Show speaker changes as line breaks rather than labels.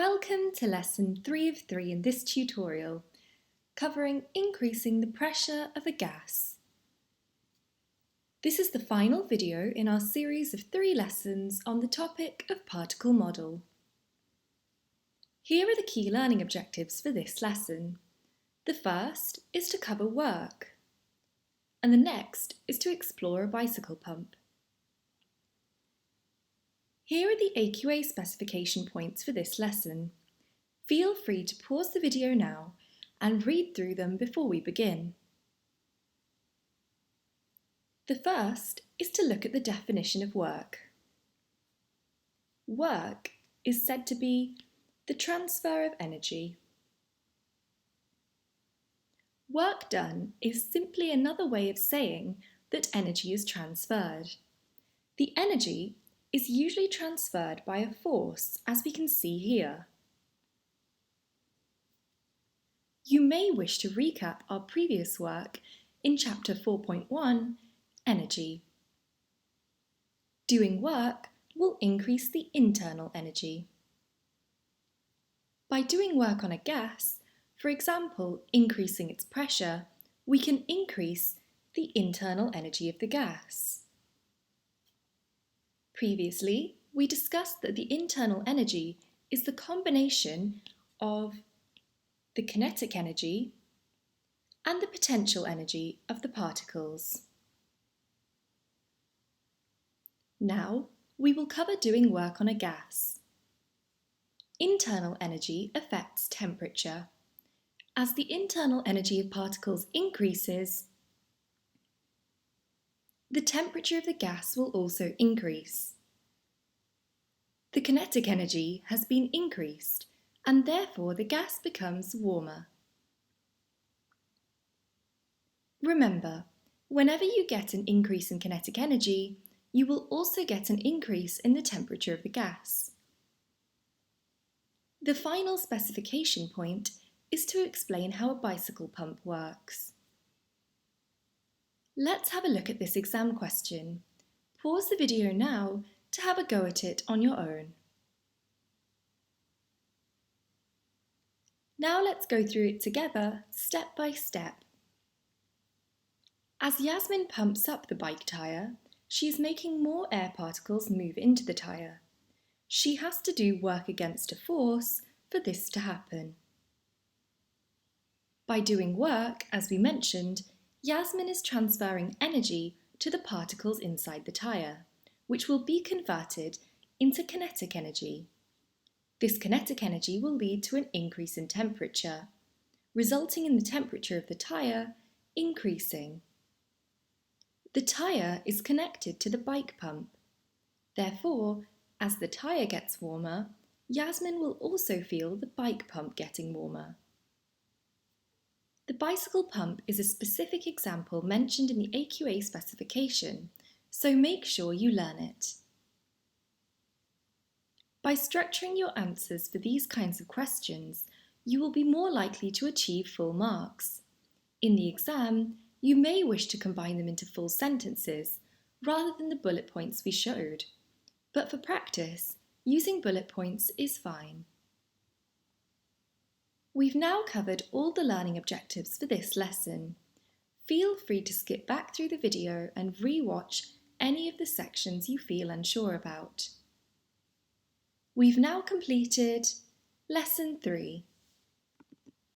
Welcome to lesson 3 of 3 in this tutorial, covering increasing the pressure of a gas. This is the final video in our series of 3 lessons on the topic of particle model. Here are the key learning objectives for this lesson. The first is to cover work, and the next is to explore a bicycle pump. Here are the AQA specification points for this lesson. Feel free to pause the video now and read through them before we begin. The first is to look at the definition of work. Work is said to be the transfer of energy. Work done is simply another way of saying that energy is transferred. The energy is usually transferred by a force, as we can see here. You may wish to recap our previous work in Chapter 4.1, Energy. Doing work will increase the internal energy. By doing work on a gas, for example, increasing its pressure, we can increase the internal energy of the gas. Previously, we discussed that the internal energy is the combination of the kinetic energy and the potential energy of the particles. Now, we will cover doing work on a gas. Internal energy affects temperature. As the internal energy of particles increases, the temperature of the gas will also increase. The kinetic energy has been increased, and therefore the gas becomes warmer. Remember, whenever you get an increase in kinetic energy, you will also get an increase in the temperature of the gas. The final specification point is to explain how a bicycle pump works. Let's have a look at this exam question. Pause the video now to have a go at it on your own. Now let's go through it together, step by step. As Yasmin pumps up the bike tyre, she is making more air particles move into the tyre. She has to do work against a force for this to happen. By doing work, as we mentioned, Yasmin is transferring energy to the particles inside the tyre, which will be converted into kinetic energy. This kinetic energy will lead to an increase in temperature, resulting in the temperature of the tyre increasing. The tyre is connected to the bike pump. Therefore, as the tyre gets warmer, Yasmin will also feel the bike pump getting warmer. The bicycle pump is a specific example mentioned in the AQA specification, so make sure you learn it. By structuring your answers for these kinds of questions, you will be more likely to achieve full marks. In the exam, you may wish to combine them into full sentences rather than the bullet points we showed, but for practice, using bullet points is fine. We've now covered all the learning objectives for this lesson. Feel free to skip back through the video and re-watch any of the sections you feel unsure about. We've now completed Lesson 3.